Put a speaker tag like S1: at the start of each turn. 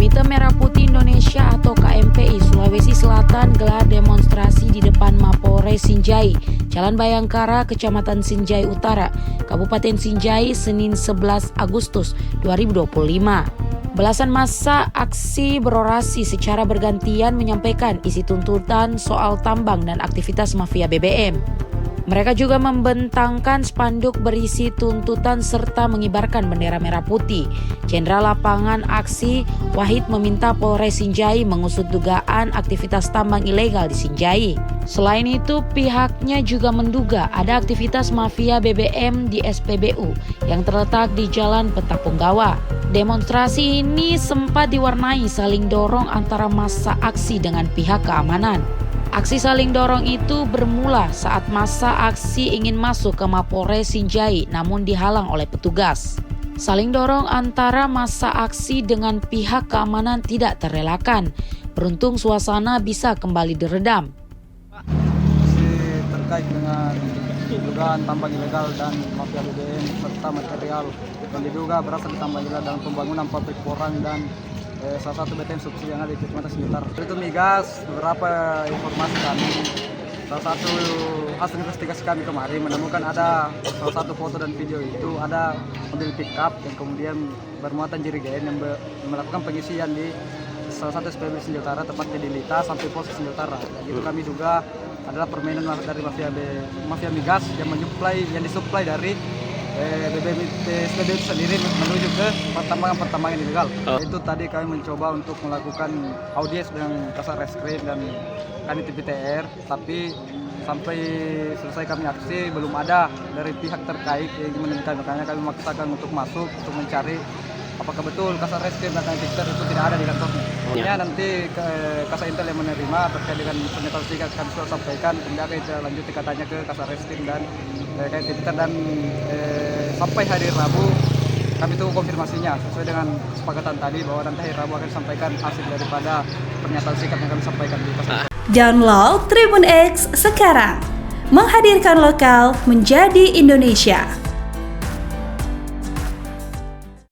S1: Komite Merah Putih Indonesia atau KMPI Sulawesi Selatan gelar demonstrasi di depan Mapolres Sinjai, Jalan Bayangkara, Kecamatan Sinjai Utara, Kabupaten Sinjai, Senin 11 Agustus 2025. Belasan massa aksi berorasi secara bergantian menyampaikan isi tuntutan soal tambang dan aktivitas mafia BBM. Mereka juga membentangkan spanduk berisi tuntutan serta mengibarkan bendera merah putih. Jenderal Lapangan Aksi Wahid meminta Polres Sinjai mengusut dugaan aktivitas tambang ilegal di Sinjai. Selain itu, pihaknya juga menduga ada aktivitas mafia BBM di SPBU yang terletak di Jalan Petapunggawa. Demonstrasi ini sempat diwarnai saling dorong antara massa aksi dengan pihak keamanan. Aksi saling dorong itu bermula saat massa aksi ingin masuk ke Mapolres Sinjai namun dihalang oleh petugas. Saling dorong antara massa aksi dengan pihak keamanan tidak terelakkan. Beruntung suasana bisa kembali diredam.
S2: Masih terkait dengan dugaan tambang ilegal dan mafia BBM serta material yang diduga berasal dari tambang ilegal dalam pembangunan pabrik porang dan salah satu BTN subsidi yang ada di Kecamatan Sinjai. Itu migas, beberapa informasi kami, salah satu hasil investigasi kami kemarin menemukan ada salah satu foto dan video itu ada mobil pickup yang kemudian bermuatan jerigen yang melakukan pengisian di salah satu SPBU Sinjai Utara, tepatnya di Lita sampai pos Sinjai Utara. Itu kami duga adalah permainan dari mafia migas yang disuplai dari BBM SPBU sendiri menuju ke pertambangan ilegal. Itu tadi kami mencoba untuk melakukan audiens dengan Kasar Reskrim dan Kanit BTR, tapi sampai selesai kami aksi belum ada dari pihak terkait yang menemukan, makanya kami memaksakan untuk masuk untuk mencari apakah betul Kasar Reskrim dan Kanit BTR itu tidak ada di kantornya. Ya, nanti Kasar Intel yang menerima terkait dengan pernyataan sikap kami sudah sampaikan, kemudian kita lanjuti katanya ke Kasar Reskrim dan Kanit BTR dan sampai hari Rabu kami tunggu konfirmasinya sesuai dengan kesepakatan tadi bahwa nanti hari Rabu akan sampaikan hasil daripada pernyataan sikap yang kami sampaikan di Kasar.
S3: Download Tribun X sekarang, menghadirkan lokal menjadi Indonesia.